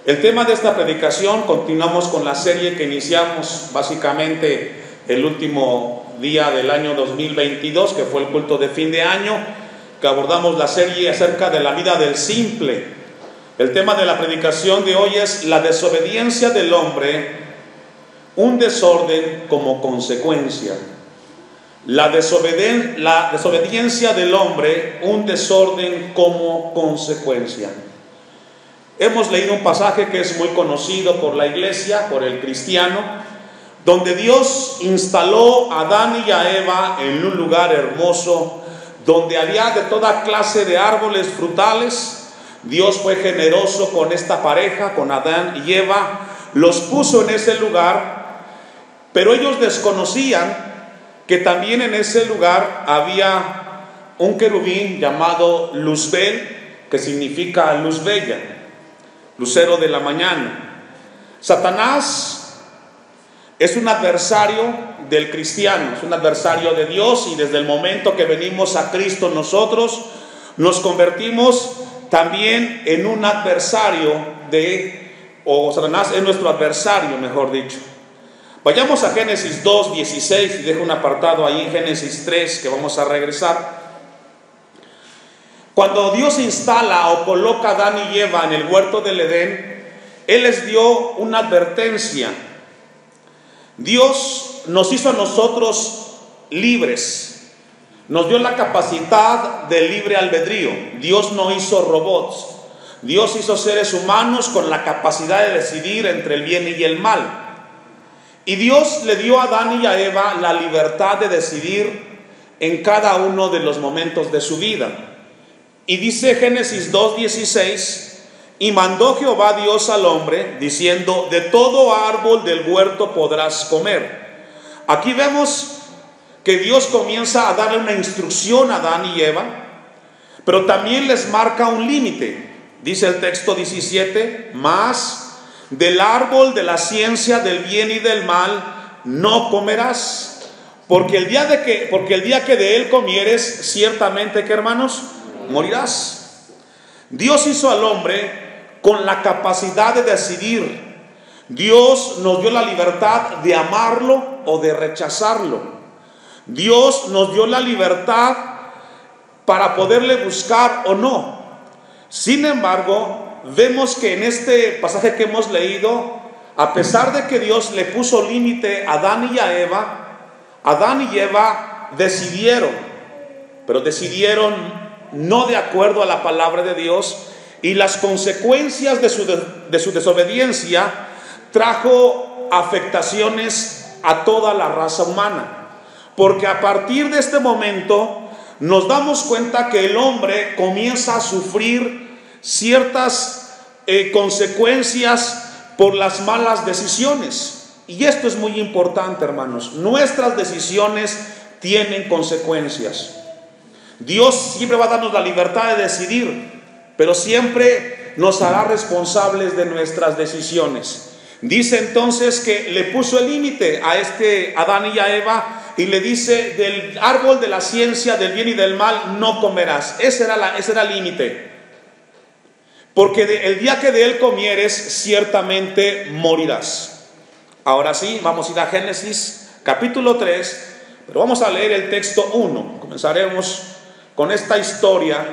El tema de esta predicación, continuamos con la serie que iniciamos básicamente el último día del año 2022, que fue el culto de fin de año, que abordamos la serie acerca de la vida del simple. El tema de la predicación de hoy es la desobediencia del hombre, un desorden como consecuencia. La desobediencia del hombre, un desorden como consecuencia. Hemos leído un pasaje que es muy conocido por la iglesia, por el cristiano, donde Dios instaló a Adán y a Eva en un lugar hermoso, donde había de toda clase de árboles frutales. Dios fue generoso con esta pareja, con Adán y Eva, los puso en ese lugar, pero ellos desconocían que también en ese lugar había un querubín llamado Luzbel, que significa luz bella, lucero de la mañana. Satanás es un adversario del cristiano, es un adversario de Dios, y desde el momento que venimos a Cristo nosotros nos convertimos también en un adversario Satanás es nuestro adversario, mejor dicho. Vayamos a Génesis 2:16 y dejo un apartado ahí en Génesis 3 que vamos a regresar. Cuando Dios instala o coloca a Adán y Eva en el huerto del Edén, Él les dio una advertencia. Dios nos hizo a nosotros libres, nos dio la capacidad de libre albedrío. Dios no hizo robots, Dios hizo seres humanos con la capacidad de decidir entre el bien y el mal. Y Dios le dio a Adán y a Eva la libertad de decidir en cada uno de los momentos de su vida. Y dice Génesis 2:16: y mandó Jehová Dios al hombre, diciendo: de todo árbol del huerto podrás comer. Aquí vemos que Dios comienza a darle una instrucción a Adán y Eva, pero también les marca un límite. Dice el texto 17: mas del árbol de la ciencia del bien y del mal no comerás, porque el día que de él comieres, ciertamente, ¿qué, hermanos? Morirás. Dios hizo al hombre con la capacidad de decidir. Dios nos dio la libertad de amarlo o de rechazarlo. Dios nos dio la libertad para poderle buscar o no. Sin embargo, vemos que en este pasaje que hemos leído, a pesar de que Dios le puso límite a Adán y Eva decidieron, pero decidieron no de acuerdo a la palabra de Dios, y las consecuencias de su desobediencia trajo afectaciones a toda la raza humana, porque a partir de este momento nos damos cuenta que el hombre comienza a sufrir ciertas consecuencias por las malas decisiones. Y esto es muy importante, hermanos. Nuestras decisiones tienen consecuencias. Dios siempre va a darnos la libertad de decidir, pero siempre nos hará responsables de nuestras decisiones. Dice entonces que le puso el límite a Adán y a Eva, y le dice: del árbol de la ciencia del bien y del mal no comerás. Ese era el límite. Porque el día que de él comieres, ciertamente morirás. Ahora sí, vamos a ir a Génesis capítulo 3, pero vamos a leer el texto 1. Comenzaremos con esta historia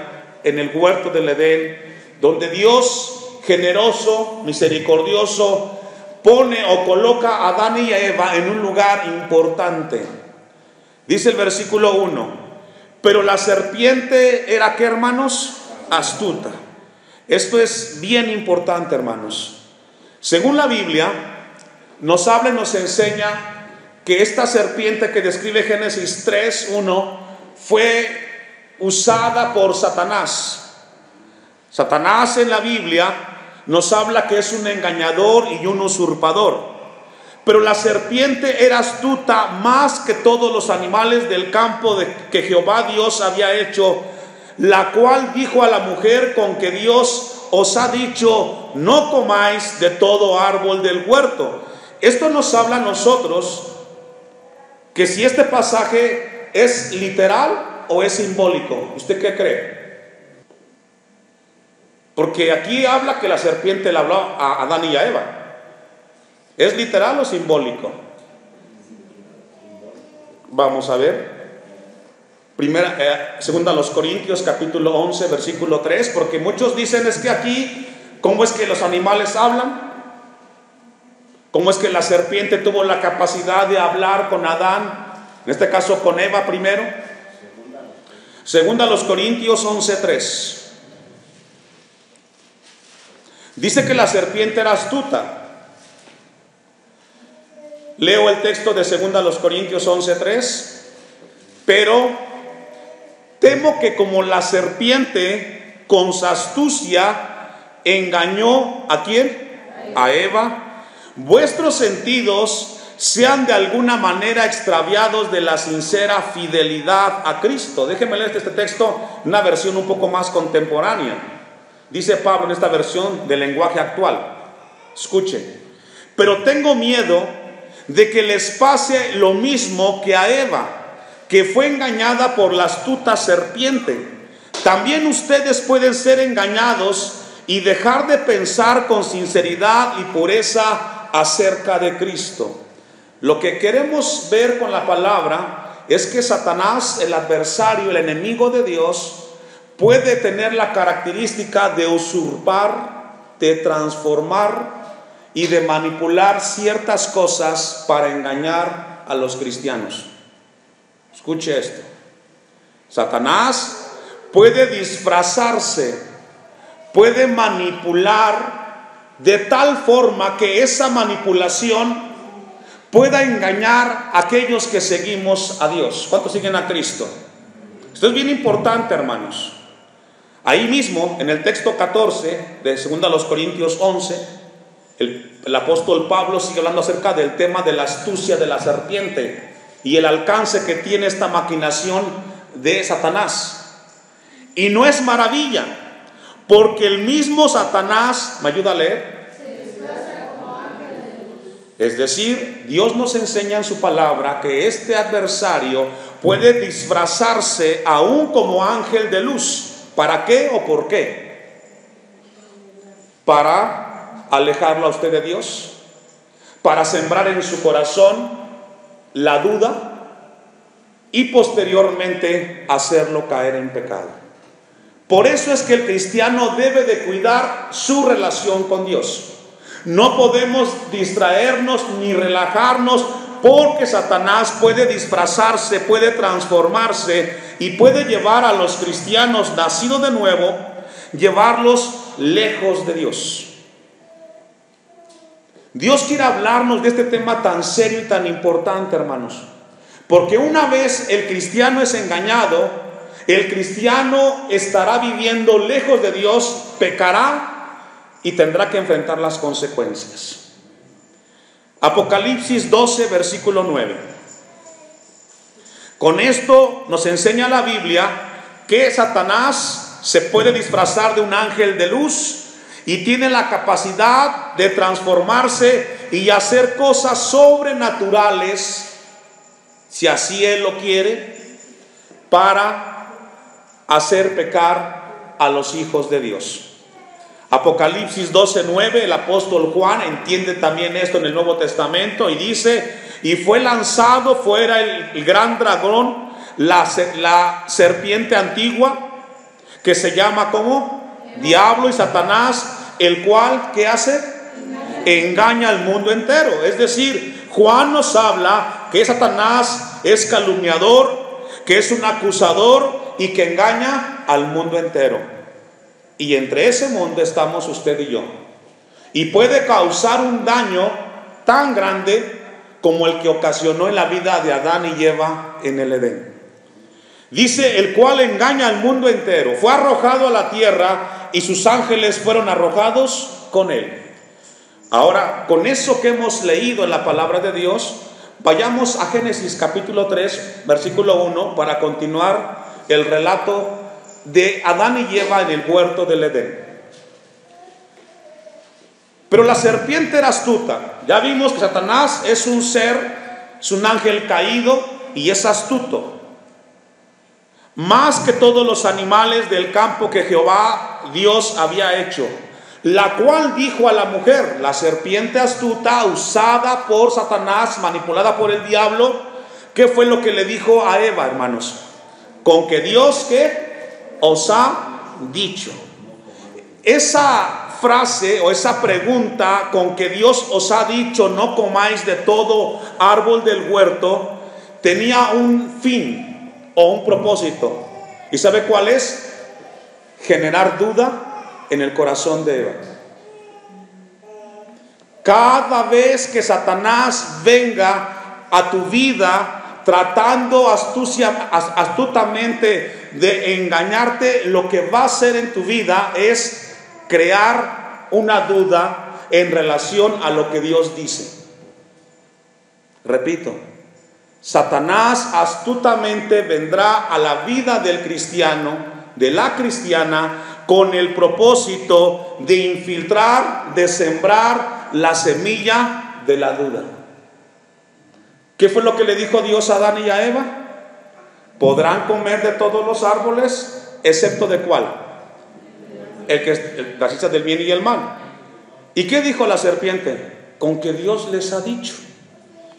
en el huerto del Edén, donde Dios, generoso, misericordioso, pone o coloca a Adán y a Eva en un lugar importante. Dice el versículo 1: pero la serpiente era, ¿qué, hermanos? Astuta. Esto es bien importante, hermanos. Según la Biblia, nos habla y nos enseña que esta serpiente que describe Génesis 3:1 fue usada por Satanás. Satanás en la Biblia nos habla que es un engañador y un usurpador. Pero la serpiente era astuta más que todos los animales del campo que Jehová Dios había hecho, la cual dijo a la mujer: con que Dios os ha dicho, no comáis de todo árbol del huerto. Esto nos habla a nosotros que si este pasaje es literal o es simbólico. ¿Usted qué cree? Porque aquí habla que la serpiente le habló a Adán y a Eva. ¿Es literal o simbólico? Vamos a ver. Segunda a los Corintios capítulo 11 versículo 3, porque muchos dicen es que aquí, ¿cómo es que los animales hablan? ¿Cómo es que la serpiente tuvo la capacidad de hablar con Adán? En este caso con Eva primero. Segunda a los Corintios 11:3. Dice que la serpiente era astuta. Leo el texto de segunda a los Corintios 11:3. Pero temo que como la serpiente con su astucia engañó ¿a quién? A Eva, vuestros sentidos sean de alguna manera extraviados de la sincera fidelidad a Cristo. Déjenme leer este texto, una versión un poco más contemporánea. Dice Pablo en esta versión del lenguaje actual. Escuche. Pero tengo miedo de que les pase lo mismo que a Eva, que fue engañada por la astuta serpiente. También ustedes pueden ser engañados y dejar de pensar con sinceridad y pureza acerca de Cristo. Lo que queremos ver con la palabra es que Satanás, el adversario, el enemigo de Dios, puede tener la característica de usurpar, de transformar y de manipular ciertas cosas para engañar a los cristianos. Escuche esto. Satanás puede disfrazarse, puede manipular de tal forma que esa manipulación pueda engañar a aquellos que seguimos a Dios. ¿Cuántos siguen a Cristo? Esto es bien importante, hermanos. Ahí mismo, en el texto 14 de 2 a los Corintios 11, el apóstol Pablo sigue hablando acerca del tema de la astucia de la serpiente y el alcance que tiene esta maquinación de Satanás. Y no es maravilla, porque el mismo Satanás, ¿me ayuda a leer? Es decir, Dios nos enseña en su palabra que este adversario puede disfrazarse aún como ángel de luz. ¿Para qué o por qué? Para alejarlo a usted de Dios, para sembrar en su corazón la duda y posteriormente hacerlo caer en pecado. Por eso es que el cristiano debe de cuidar su relación con Dios. No podemos distraernos ni relajarnos, porque Satanás puede disfrazarse, puede transformarse y puede llevar a los cristianos nacidos de nuevo, llevarlos lejos de Dios. Dios quiere hablarnos de este tema tan serio y tan importante, hermanos, porque una vez el cristiano es engañado, el cristiano estará viviendo lejos de Dios, pecará y tendrá que enfrentar las consecuencias. Apocalipsis 12, versículo 9. Con esto nos enseña la Biblia que Satanás se puede disfrazar de un ángel de luz y tiene la capacidad de transformarse y hacer cosas sobrenaturales, si así él lo quiere, para hacer pecar a los hijos de Dios. Apocalipsis 12:9, el apóstol Juan entiende también esto en el Nuevo Testamento y dice: y fue lanzado fuera el gran dragón, la serpiente antigua, que se llama ¿cómo? Diablo y Satanás, el cual, ¿qué hace? Engaña al mundo entero. Es decir, Juan nos habla que Satanás es calumniador, que es un acusador y que engaña al mundo entero. Y entre ese mundo estamos usted y yo. Y puede causar un daño tan grande como el que ocasionó en la vida de Adán y Eva en el Edén. Dice: el cual engaña al mundo entero. Fue arrojado a la tierra y sus ángeles fueron arrojados con él. Ahora, con eso que hemos leído en la palabra de Dios, vayamos a Génesis capítulo 3, versículo 1, para continuar el relato de Adán y Eva en el huerto del Edén. Pero la serpiente era astuta. Ya vimos que Satanás es un ser, es un ángel caído y es astuto. más que todos los animales del campo que Jehová Dios había hecho. La cual dijo a la mujer, la serpiente astuta, usada por Satanás, manipulada por el diablo. ¿Qué fue lo que le dijo a Eva, hermanos? Con que Dios, ¿qué? Os ha dicho. Esa frase o esa pregunta, con que Dios os ha dicho no comáis de todo árbol del huerto, tenía un fin o un propósito. ¿Y sabe cuál es? Generar duda en el corazón de Eva. Cada vez que Satanás venga a tu vida tratando astutamente de engañarte, lo que va a hacer en tu vida es crear una duda en relación a lo que Dios dice. Repito, Satanás astutamente vendrá a la vida del cristiano, de la cristiana, con el propósito de infiltrar, de sembrar la semilla de la duda. ¿Qué fue lo que le dijo Dios a Adán y a Eva? Podrán comer de todos los árboles, excepto de cuál, la ciencia del bien y el mal. ¿Y qué dijo la serpiente? Con que Dios les ha dicho.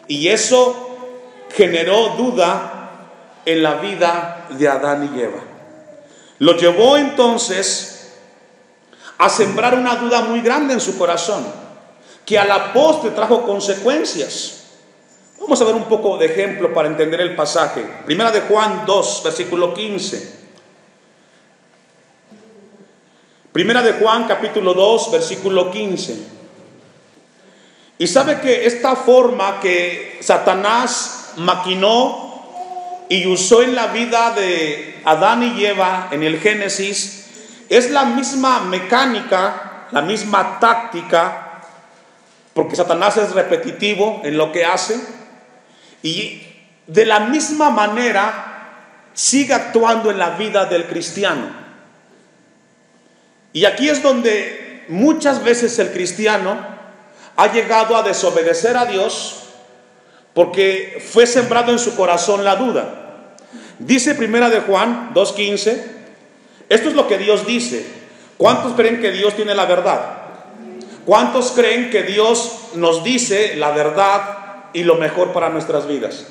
Y eso generó duda en la vida de Adán y Eva. Lo llevó entonces a sembrar una duda muy grande en su corazón, que a la postre trajo consecuencias. Vamos a ver un poco de ejemplo para entender el pasaje. Primera de Juan 2, versículo 15. Primera de Juan, capítulo 2, versículo 15. Y sabe que esta forma que Satanás maquinó y usó en la vida de Adán y Eva en el Génesis, es la misma mecánica, la misma táctica, porque Satanás es repetitivo en lo que hace, y de la misma manera sigue actuando en la vida del cristiano. Y aquí es donde muchas veces el cristiano ha llegado a desobedecer a Dios, porque fue sembrado en su corazón la duda. Dice Primera de Juan 2:15, esto es lo que Dios dice. ¿Cuántos creen que Dios tiene la verdad? ¿Cuántos creen que Dios nos dice la verdad y lo mejor para nuestras vidas?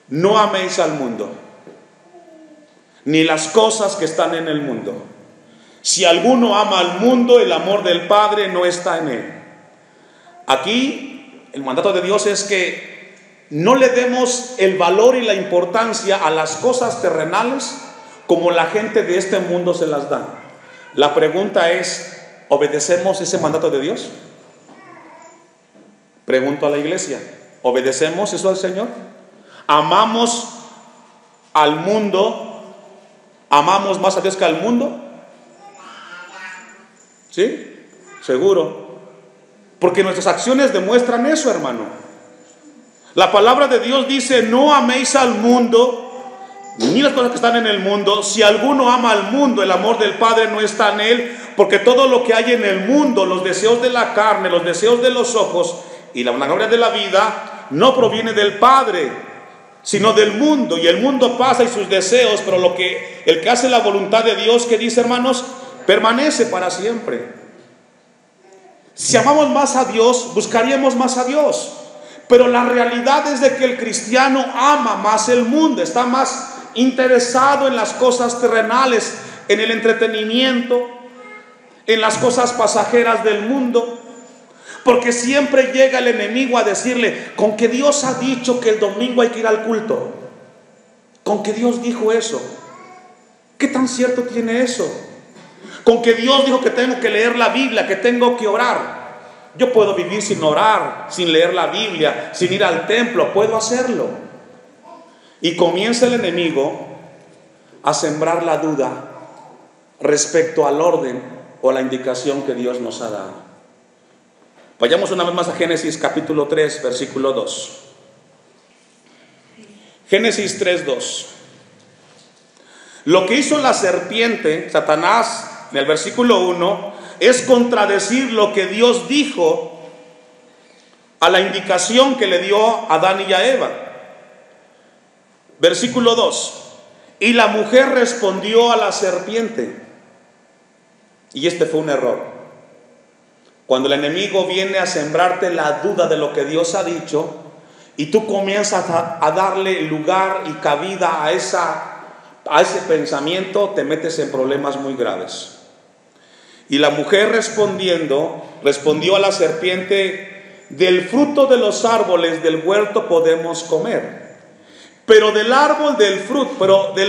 No améis al mundo, ni las cosas que están en el mundo. Si alguno ama al mundo, el amor del Padre no está en él. Aquí el mandato de Dios es que no le demos el valor y la importancia a las cosas terrenales como la gente de este mundo se las da. La pregunta es, ¿obedecemos ese mandato de Dios? Pregunto a la iglesia, ¿obedecemos eso al Señor? ¿Amamos al mundo? ¿Amamos más a Dios que al mundo? ¿Sí? Seguro. Porque nuestras acciones demuestran eso, hermano. La palabra de Dios dice, no améis al mundo, ni las cosas que están en el mundo. Si alguno ama al mundo, el amor del Padre no está en él, porque todo lo que hay en el mundo, los deseos de la carne, los deseos de los ojos y la vanagloria de la vida, no proviene del Padre, sino del mundo. Y el mundo pasa y sus deseos, pero el que hace la voluntad de Dios, que dice, hermanos, permanece para siempre. Si amamos más a Dios, buscaríamos más a Dios. Pero la realidad es de que el cristiano ama más el mundo, está más interesado en las cosas terrenales, en el entretenimiento, en las cosas pasajeras del mundo. Porque siempre llega el enemigo a decirle, con que Dios ha dicho que el domingo hay que ir al culto, con que Dios dijo eso. ¿Qué tan cierto tiene eso? Con que Dios dijo que tengo que leer la Biblia, que tengo que orar. Yo puedo vivir sin orar, sin leer la Biblia, sin ir al templo, puedo hacerlo. Y comienza el enemigo a sembrar la duda respecto al orden o la indicación que Dios nos ha dado. Vayamos una vez más a Génesis capítulo 3, versículo 2. Génesis 3:2. Lo que hizo la serpiente, Satanás, en el versículo 1, es contradecir lo que Dios dijo a la indicación que le dio a Adán y a Eva. Versículo 2. Y la mujer respondió a la serpiente. Y este fue un error. Cuando el enemigo viene a sembrarte la duda de lo que Dios ha dicho, y tú comienzas a darle lugar y cabida a ese pensamiento, te metes en problemas muy graves. Y la mujer respondió a la serpiente: del fruto de los árboles del huerto podemos comer, pero del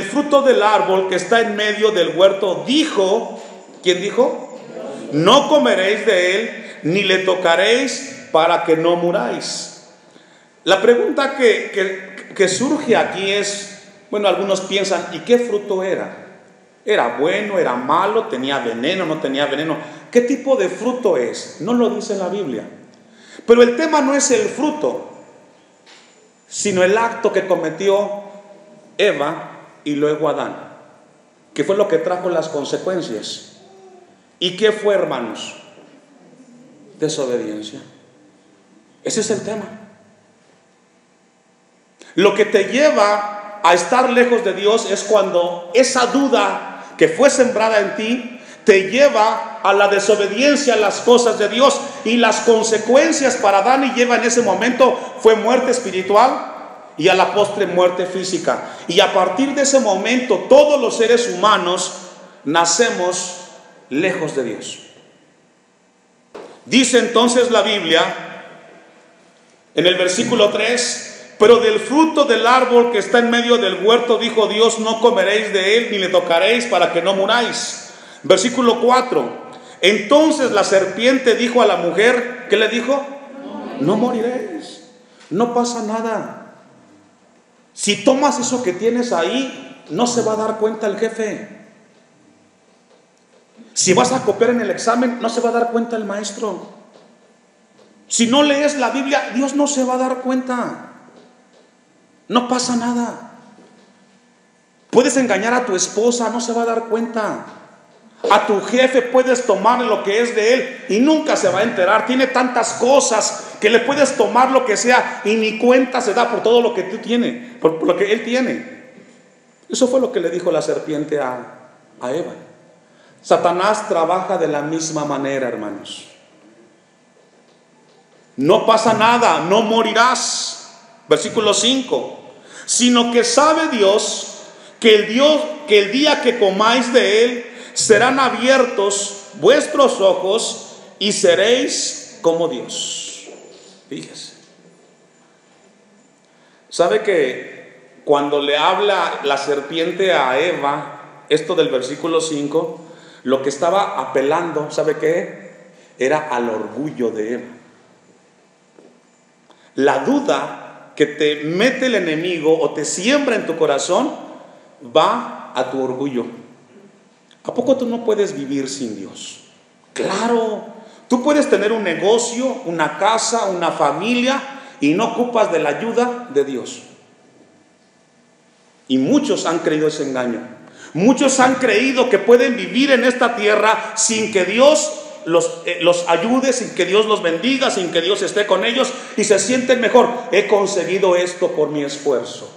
fruto del árbol que está en medio del huerto dijo, ¿quién dijo? No comeréis de él, ni le tocaréis para que no muráis. La pregunta que surge aquí es, bueno, algunos piensan, ¿y qué fruto era? ¿Era bueno, era malo, tenía veneno, no tenía veneno? ¿Qué tipo de fruto es? No lo dice la Biblia. Pero el tema no es el fruto, sino el acto que cometió Eva y luego Adán, que fue lo que trajo las consecuencias. ¿Y qué fue, hermanos? Desobediencia. Ese es el tema. Lo que te lleva a estar lejos de Dios es cuando esa duda que fue sembrada en ti te lleva a la desobediencia a las cosas de Dios. Y las consecuencias para Adán y Eva en ese momento fue muerte espiritual y a la postre muerte física. Y a partir de ese momento todos los seres humanos nacemos lejos de Dios. Dice entonces la Biblia en el versículo 3: pero del fruto del árbol que está en medio del huerto dijo Dios, no comeréis de él ni le tocaréis para que no muráis. Versículo 4: entonces la serpiente dijo a la mujer, ¿qué le dijo? No moriréis, no pasa nada. Si tomas eso que tienes ahí, no se va a dar cuenta el jefe. Si vas a copiar en el examen, no se va a dar cuenta el maestro. Si no lees la Biblia, Dios no se va a dar cuenta. No pasa nada. Puedes engañar a tu esposa, no se va a dar cuenta. A tu jefe puedes tomar lo que es de él y nunca se va a enterar. Tiene tantas cosas que le puedes tomar lo que sea y ni cuenta se da por todo lo que tú tienes, por lo que él tiene. Eso fue lo que le dijo la serpiente a Eva. Satanás trabaja de la misma manera, hermanos. No pasa nada, no morirás. Versículo 5: sino que sabe Dios que el día que comáis de él serán abiertos vuestros ojos y seréis como Dios. Fíjese. ¿Sabe que cuando le habla la serpiente a Eva, esto del versículo 5, lo que estaba apelando, ¿sabe qué? Era al orgullo de Eva. La duda que te mete el enemigo o te siembra en tu corazón va a tu orgullo. ¿A poco tú no puedes vivir sin Dios? Claro, tú puedes tener un negocio, una casa, una familia y no ocupas de la ayuda de Dios. Y muchos han creído ese engaño. Muchos han creído que pueden vivir en esta tierra sin que Dios los ayude, sin que Dios los bendiga, sin que Dios esté con ellos, y se sienten mejor. He conseguido esto por mi esfuerzo.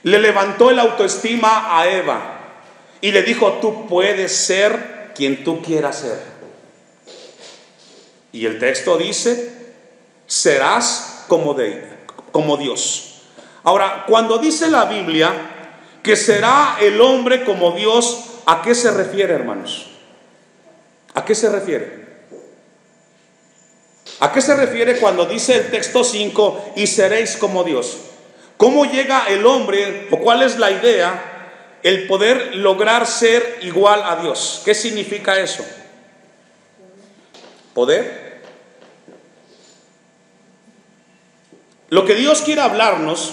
Le levantó el autoestima a Eva y le dijo: tú puedes ser quien tú quieras ser. Y el texto dice: serás como Dios. Ahora, cuando dice la Biblia que será el hombre como Dios, ¿a qué se refiere, hermanos? ¿A qué se refiere? ¿A qué se refiere cuando dice el texto 5, y seréis como Dios? ¿Cómo llega el hombre, o cuál es la idea, el poder lograr ser igual a Dios? ¿Qué significa eso? ¿Poder? Lo que Dios quiere hablarnos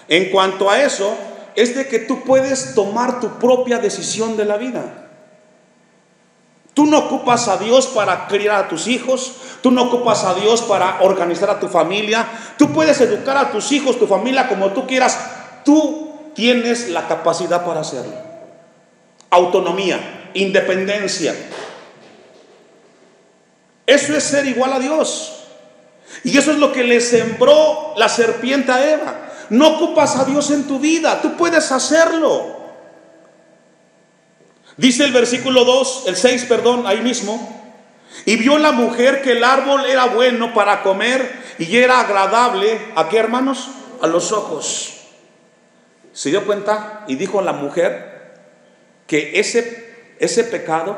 en cuanto a eso es de que tú puedes tomar tu propia decisión de la vida. Tú no ocupas a Dios para criar a tus hijos. Tú no ocupas a Dios para organizar a tu familia. Tú puedes educar a tus hijos, tu familia, como tú quieras. Tú tienes la capacidad para hacerlo. Autonomía, independencia. Eso es ser igual a Dios. Y eso es lo que le sembró la serpiente a Eva. No ocupas a Dios en tu vida, tú puedes hacerlo. Dice el versículo 2, el 6, perdón, ahí mismo. Y vio la mujer que el árbol era bueno para comer y era agradable, ¿a qué, hermanos? A los ojos. Se dio cuenta y dijo la mujer que ese pecado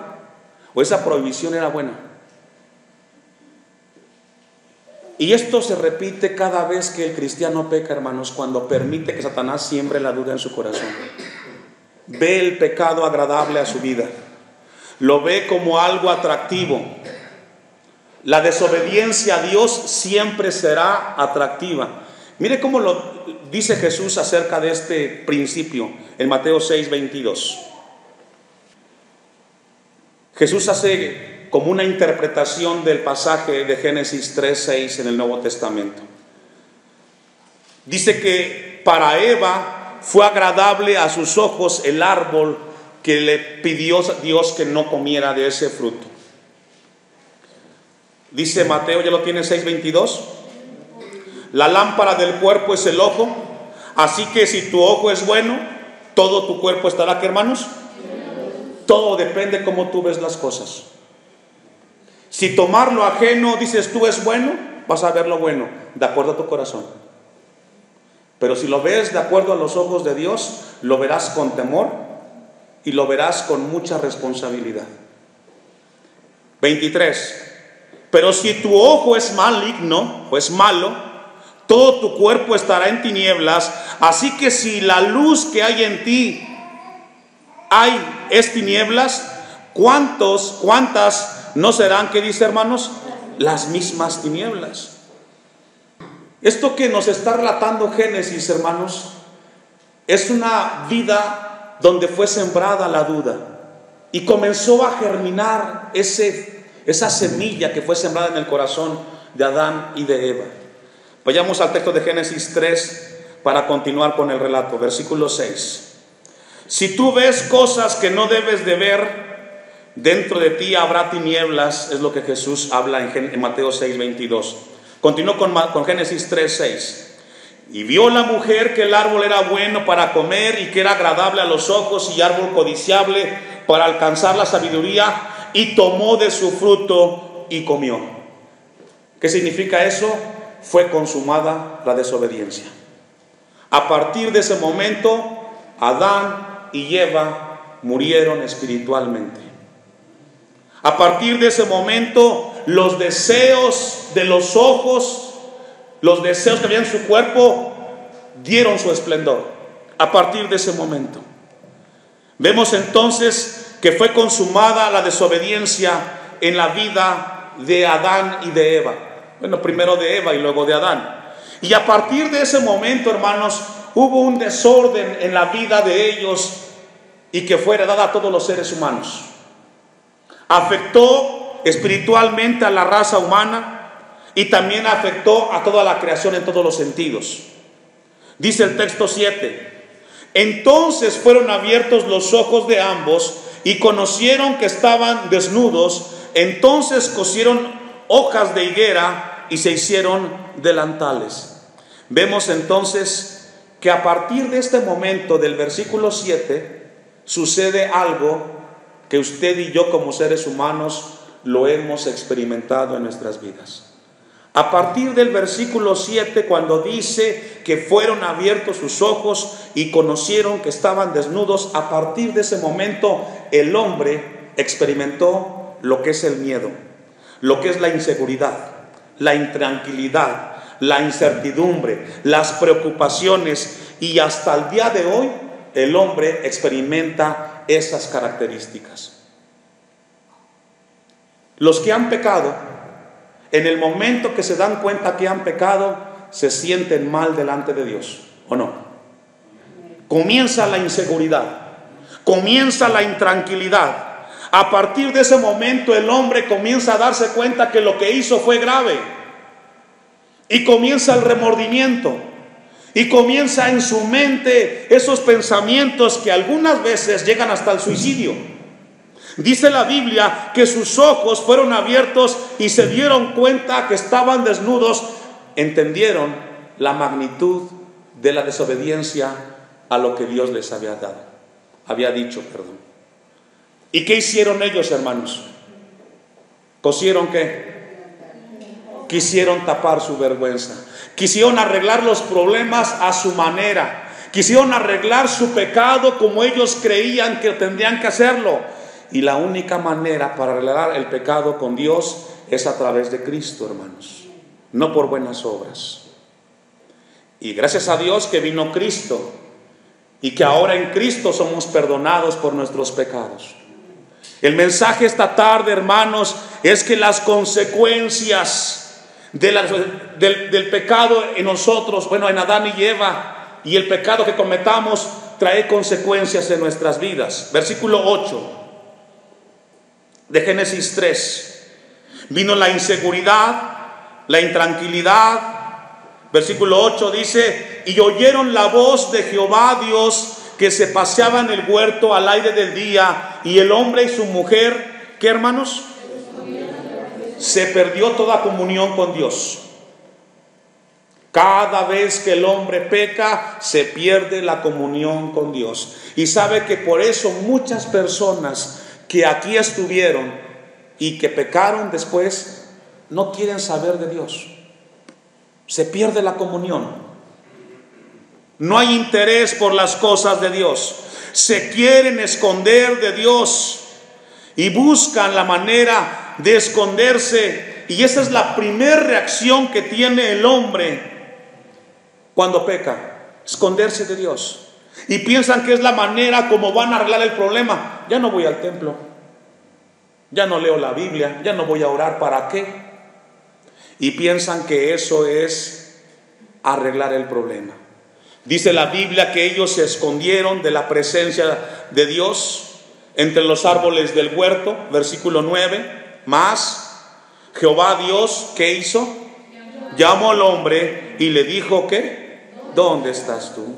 o esa prohibición era buena. Y esto se repite cada vez que el cristiano peca, hermanos, cuando permite que Satanás siembre la duda en su corazón. Ve el pecado agradable a su vida, lo ve como algo atractivo. La desobediencia a Dios siempre será atractiva. Mire cómo lo dice Jesús acerca de este principio en Mateo 6:22. Jesús hace como una interpretación del pasaje de Génesis 3:6 en el Nuevo Testamento. Dice que para Eva fue agradable a sus ojos el árbol que le pidió Dios que no comiera de ese fruto. Dice Mateo, ¿ya lo tiene? 6:22. La lámpara del cuerpo es el ojo, así que si tu ojo es bueno, todo tu cuerpo estará, ¿qué, hermanos? Todo depende cómo tú ves las cosas. Si tomar lo ajeno, dices tú, es bueno, vas a ver lo bueno, de acuerdo a tu corazón. Pero si lo ves de acuerdo a los ojos de Dios, lo verás con temor y lo verás con mucha responsabilidad. 23. Pero si tu ojo es maligno o es malo, todo tu cuerpo estará en tinieblas. Así que si la luz que hay en ti es tinieblas, ¿cuántas no serán, qué dice, hermanos? Las mismas tinieblas. Esto que nos está relatando Génesis, hermanos, es una vida donde fue sembrada la duda y comenzó a germinar esa semilla que fue sembrada en el corazón de Adán y de Eva. Vayamos al texto de Génesis 3 para continuar con el relato, versículo 6. Si tú ves cosas que no debes de ver, dentro de ti habrá tinieblas, es lo que Jesús habla en Mateo 6:22. Continúo con Génesis 3:6. Y vio la mujer que el árbol era bueno para comer y que era agradable a los ojos y árbol codiciable para alcanzar la sabiduría, y tomó de su fruto y comió. ¿Qué significa eso? Fue consumada la desobediencia. A partir de ese momento, Adán y Eva murieron espiritualmente. A partir de ese momento, los deseos de los ojos, los deseos que había en su cuerpo, dieron su esplendor. A partir de ese momento, vemos entonces que fue consumada la desobediencia en la vida de Adán y de Eva. Bueno, primero de Eva y luego de Adán. Y a partir de ese momento, hermanos, hubo un desorden en la vida de ellos y que fue heredada a todos los seres humanos. Afectó espiritualmente a la raza humana y también afectó a toda la creación en todos los sentidos. Dice el texto 7: entonces fueron abiertos los ojos de ambos y conocieron que estaban desnudos. Entonces cosieron hojas de higuera y se hicieron delantales. Vemos entonces que a partir de este momento del versículo 7 sucede algo que usted y yo como seres humanos lo hemos experimentado en nuestras vidas. A partir del versículo 7, cuando dice que fueron abiertos sus ojos y conocieron que estaban desnudos, a partir de ese momento el hombre experimentó lo que es el miedo, lo que es la inseguridad, la intranquilidad, la incertidumbre, las preocupaciones, y hasta el día de hoy el hombre experimenta esas características. Los que han pecado, en el momento que se dan cuenta que han pecado, se sienten mal delante de Dios, ¿o no? Comienza la inseguridad, comienza la intranquilidad. A partir de ese momento el hombre comienza a darse cuenta que lo que hizo fue grave, y comienza el remordimiento, y comienza en su mente esos pensamientos que algunas veces llegan hasta el suicidio. Dice la Biblia que sus ojos fueron abiertos y se dieron cuenta que estaban desnudos. Entendieron la magnitud de la desobediencia a lo que Dios les había dicho. ¿Y qué hicieron ellos, hermanos? ¿Cosieron qué? Quisieron tapar su vergüenza. Quisieron arreglar los problemas a su manera. Quisieron arreglar su pecado como ellos creían que tendrían que hacerlo. Y la única manera para arreglar el pecado con Dios es a través de Cristo, hermanos. No por buenas obras. Y gracias a Dios que vino Cristo. Y que ahora en Cristo somos perdonados por nuestros pecados. El mensaje esta tarde, hermanos, es que las consecuencias del pecado en nosotros, en Adán y Eva, y el pecado que cometamos trae consecuencias en nuestras vidas. Versículo 8 de Génesis 3. Vino la inseguridad, la intranquilidad. Versículo 8 dice: y oyeron la voz de Jehová Dios que se paseaba en el huerto al aire del día, y el hombre y su mujer, ¿qué, hermanos? Se perdió toda comunión con Dios. Cada vez que el hombre peca, se pierde la comunión con Dios. Y sabe que por eso muchas personas que aquí estuvieron y que pecaron después, no quieren saber de Dios. Se pierde la comunión. No hay interés por las cosas de Dios. Se quieren esconder de Dios y buscan la manera de esconderse. Y esa es la primera reacción que tiene el hombre cuando peca: esconderse de Dios. Y piensan que es la manera como van a arreglar el problema. Ya no voy al templo, ya no leo la Biblia, ya no voy a orar, ¿para qué? Y piensan que eso es arreglar el problema. Dice la Biblia que ellos se escondieron de la presencia de Dios entre los árboles del huerto. Versículo 9. Más Jehová Dios, ¿qué hizo? Llamó al hombre y le dijo, ¿qué? ¿Dónde estás tú?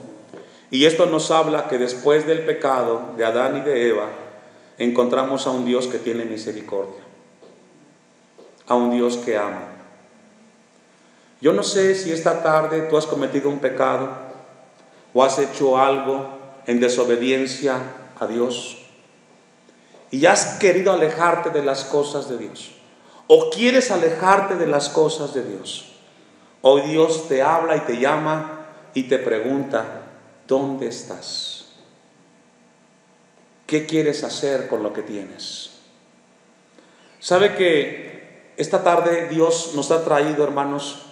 Y esto nos habla que después del pecado de Adán y de Eva, encontramos a un Dios que tiene misericordia, a un Dios que ama. Yo no sé si esta tarde tú has cometido un pecado o has hecho algo en desobediencia a Dios y has querido alejarte de las cosas de Dios, o quieres alejarte de las cosas de Dios. Hoy Dios te habla y te llama y te pregunta: ¿dónde estás? ¿Qué quieres hacer con lo que tienes? ¿Sabe que esta tarde Dios nos ha traído, hermanos,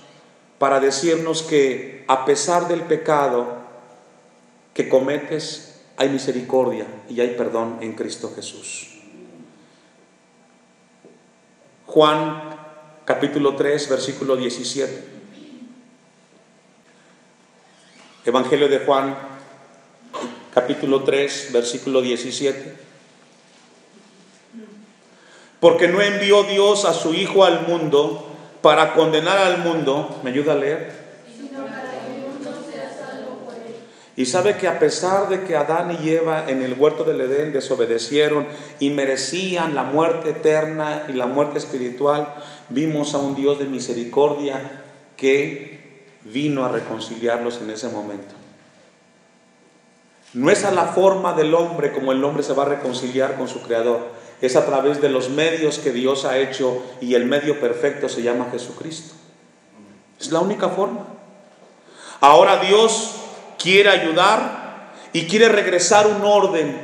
para decirnos que a pesar del pecado que cometes, hay misericordia y hay perdón en Cristo Jesús? Juan capítulo 3, versículo 17. Evangelio de Juan capítulo 3, versículo 17. Porque no envió Dios a su Hijo al mundo para condenar al mundo. ¿Me ayuda a leer? Y sabe que a pesar de que Adán y Eva en el huerto del Edén desobedecieron y merecían la muerte eterna y la muerte espiritual, vimos a un Dios de misericordia que vino a reconciliarlos en ese momento. No es a la forma del hombre como el hombre se va a reconciliar con su Creador, es a través de los medios que Dios ha hecho, y el medio perfecto se llama Jesucristo. Es la única forma. Ahora Dios quiere ayudar y quiere regresar un orden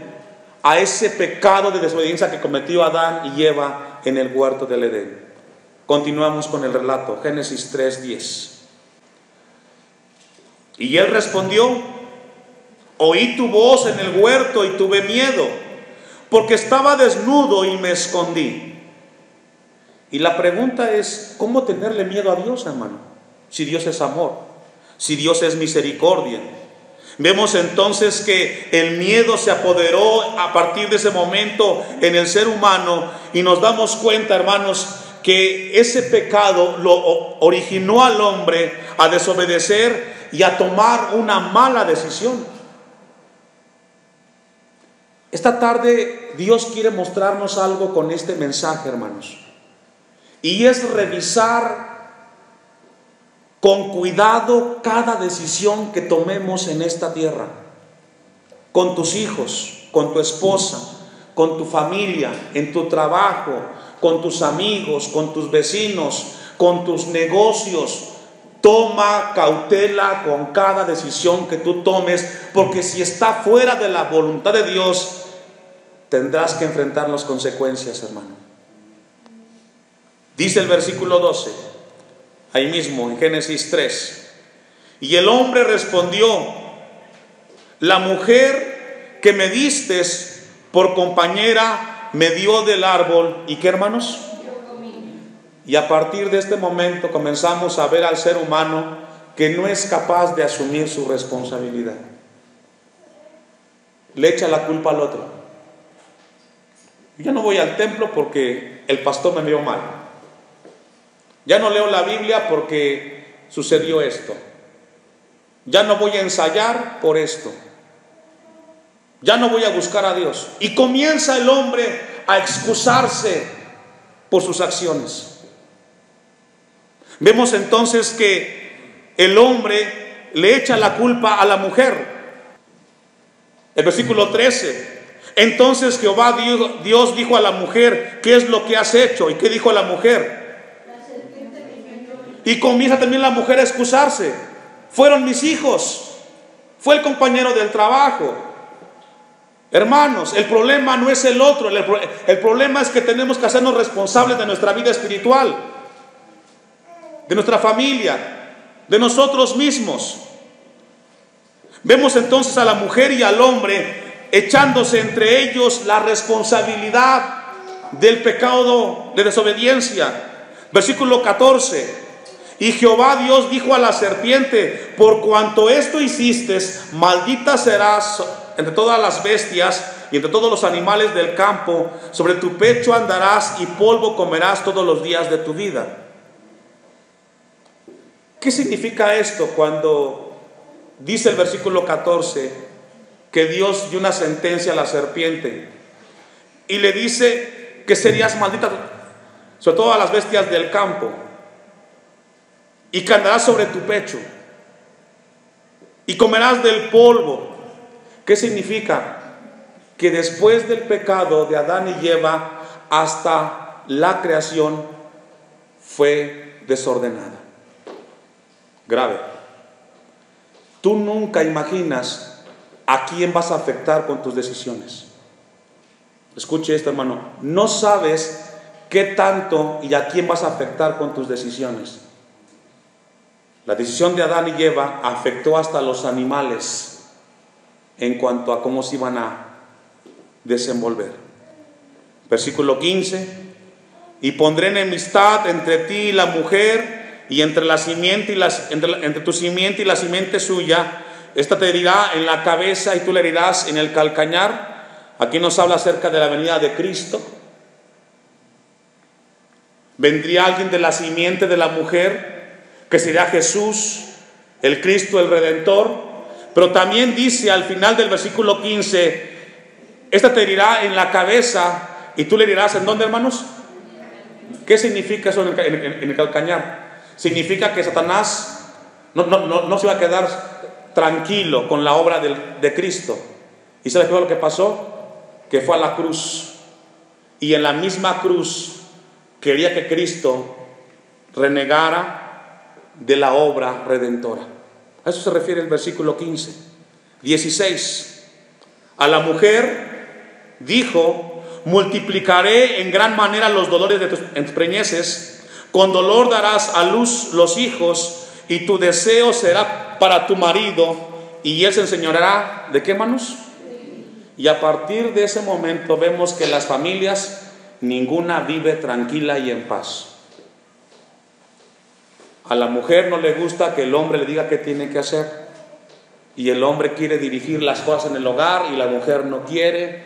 a ese pecado de desobediencia que cometió Adán y Eva en el huerto del Edén. Continuamos con el relato, Génesis 3:10. Y él respondió: oí tu voz en el huerto y tuve miedo, porque estaba desnudo y me escondí. Y la pregunta es: ¿cómo tenerle miedo a Dios, hermano? Si Dios es amor, si Dios es misericordia. Vemos entonces que el miedo se apoderó a partir de ese momento en el ser humano, y nos damos cuenta, hermanos, que ese pecado lo originó al hombre a desobedecer y a tomar una mala decisión. Esta tarde Dios quiere mostrarnos algo con este mensaje, hermanos, y es revisar con cuidado cada decisión que tomemos en esta tierra, con tus hijos, con tu esposa, con tu familia, en tu trabajo, con tus amigos, con tus vecinos, con tus negocios. Toma cautela con cada decisión que tú tomes, porque si está fuera de la voluntad de Dios, tendrás que enfrentar las consecuencias, hermano. Dice el versículo 12, ahí mismo en Génesis 3, y el hombre respondió: la mujer que me distes por compañera me dio del árbol. ¿Y qué, hermanos? Y a partir de este momento comenzamos a ver al ser humano que no es capaz de asumir su responsabilidad. Le echa la culpa al otro. Yo no voy al templo porque el pastor me vio mal. Ya no leo la Biblia porque sucedió esto. Ya no voy a ensayar por esto. Ya no voy a buscar a Dios. Y comienza el hombre a excusarse por sus acciones. Vemos entonces que el hombre le echa la culpa a la mujer. El versículo 13. Entonces Jehová Dios dijo a la mujer: ¿qué es lo que has hecho? ¿Y qué dijo la mujer? Y comienza también la mujer a excusarse. Fueron mis hijos, fue el compañero del trabajo. Hermanos, el problema no es el otro, el problema es que tenemos que hacernos responsables de nuestra vida espiritual, de nuestra familia, de nosotros mismos. Vemos entonces a la mujer y al hombre echándose entre ellos la responsabilidad del pecado de desobediencia. Versículo 14. Y Jehová Dios dijo a la serpiente: por cuanto esto hiciste, maldita serás entre todas las bestias y entre todos los animales del campo. Sobre tu pecho andarás y polvo comerás todos los días de tu vida. ¿Qué significa esto cuando dice el versículo 14 que Dios dio una sentencia a la serpiente y le dice que serías maldita sobre todas las bestias del campo y que andarás sobre tu pecho y comerás del polvo? ¿Qué significa? Que después del pecado de Adán y Eva hasta la creación fue desordenada. Grave. Tú nunca imaginas a quién vas a afectar con tus decisiones. Escuche esto, hermano. No sabes qué tanto y a quién vas a afectar con tus decisiones. La decisión de Adán y Eva afectó hasta los animales en cuanto a cómo se iban a desenvolver. Versículo 15. Y pondré enemistad entre ti y la mujer, y entre la simiente y entre tu simiente y la simiente suya. Esta te herirá en la cabeza y tú le herirás en el calcañar. Aquí nos habla acerca de la venida de Cristo. Vendría alguien de la simiente de la mujer, que sería Jesús, el Cristo, el Redentor. Pero también dice al final del versículo 15: esta te herirá en la cabeza y tú le herirás ¿en dónde, hermanos? ¿Qué significa eso en el calcañar? Significa que Satanás no se va a quedar tranquilo con la obra de Cristo. ¿Y sabe qué fue lo que pasó? Que fue a la cruz, y en la misma cruz quería que Cristo renegara de la obra redentora. A eso se refiere el versículo 15. 16. A la mujer dijo: multiplicaré en gran manera los dolores de tus preñeces. Con dolor darás a luz los hijos, y tu deseo será para tu marido, y él se enseñoreará ¿de qué, hermanos? Y a partir de ese momento vemos que las familias, ninguna vive tranquila y en paz. A la mujer no le gusta que el hombre le diga qué tiene que hacer, y el hombre quiere dirigir las cosas en el hogar y la mujer no quiere.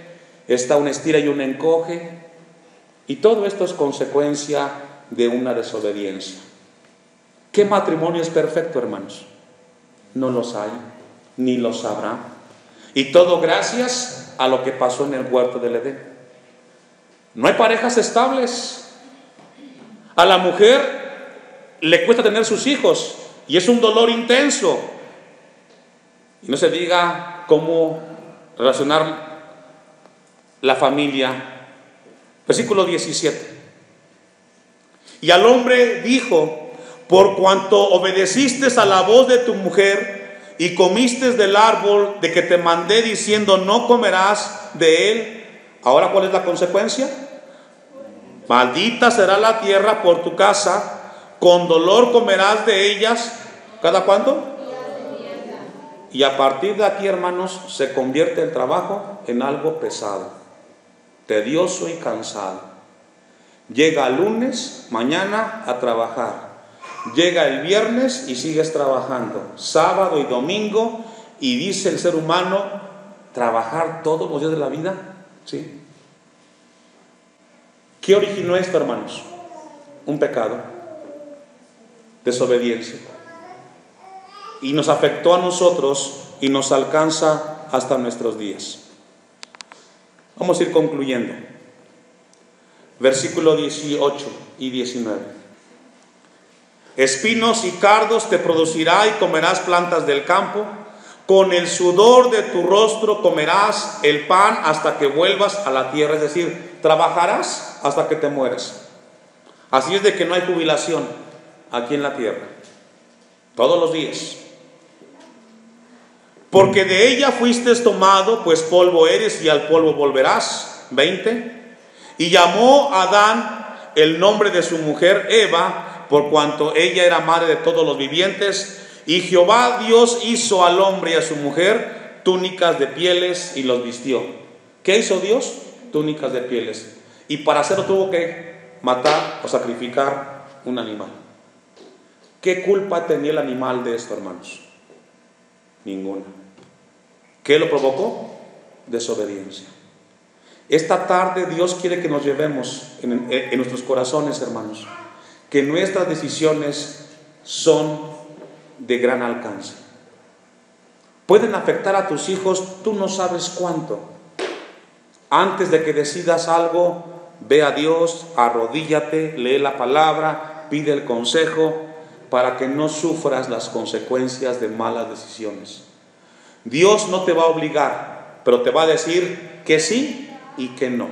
Está una estira y una encoge, y todo esto es consecuencia de una desobediencia. ¿Qué matrimonio es perfecto, hermanos? No los hay, ni los habrá. Y todo gracias a lo que pasó en el huerto del Edén. No hay parejas estables. A la mujer le cuesta tener sus hijos, Y es un dolor intenso. Y no se diga cómo relacionar la familia. Versículo 17. Y al hombre dijo: por cuanto obedeciste a la voz de tu mujer y comiste del árbol de que te mandé diciendo no comerás de él, ahora ¿cuál es la consecuencia? Maldita será la tierra por tu casa, con dolor comerás de ellas. ¿Cada cuánto? Y a partir de aquí, hermanos, se convierte el trabajo en algo pesado, tedioso y cansado. Llega el lunes, mañana a trabajar. Llega el viernes y sigues trabajando. Sábado y domingo, y dice el ser humano, trabajar todos los días de la vida. ¿Sí? ¿Qué originó esto, hermanos? Un pecado, desobediencia. Y nos afectó a nosotros y nos alcanza hasta nuestros días. Vamos a ir concluyendo. Versículo 18 y 19. Espinos y cardos te producirá y comerás plantas del campo. Con el sudor de tu rostro comerás el pan hasta que vuelvas a la tierra. Es decir, trabajarás hasta que te mueras. Así es de que no hay jubilación aquí en la tierra. Todos los días. Porque de ella fuiste tomado, pues polvo eres y al polvo volverás. 20. Y llamó a Adán el nombre de su mujer Eva, por cuanto ella era madre de todos los vivientes. Y Jehová Dios hizo al hombre y a su mujer túnicas de pieles y los vistió. ¿Qué hizo Dios? Túnicas de pieles. Y para hacerlo tuvo que matar o sacrificar un animal. ¿Qué culpa tenía el animal de esto, hermanos? Ninguna. ¿Qué lo provocó? Desobediencia. Esta tarde Dios quiere que nos llevemos en nuestros corazones, hermanos, que nuestras decisiones son de gran alcance. Pueden afectar a tus hijos, tú no sabes cuánto. Antes de que decidas algo, ve a Dios, arrodíllate, lee la palabra, pide el consejo, para que no sufras las consecuencias de malas decisiones. Dios no te va a obligar, pero te va a decir que sí y que no.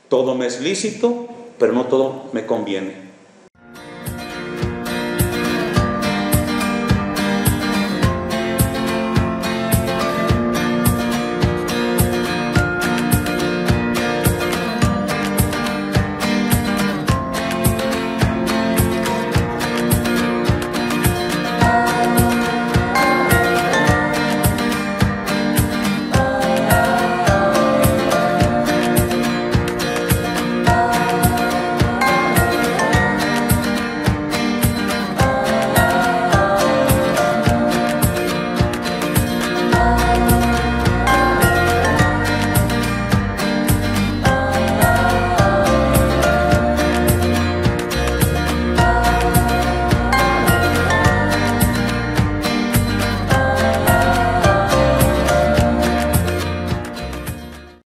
Todo me es lícito, pero no todo me conviene.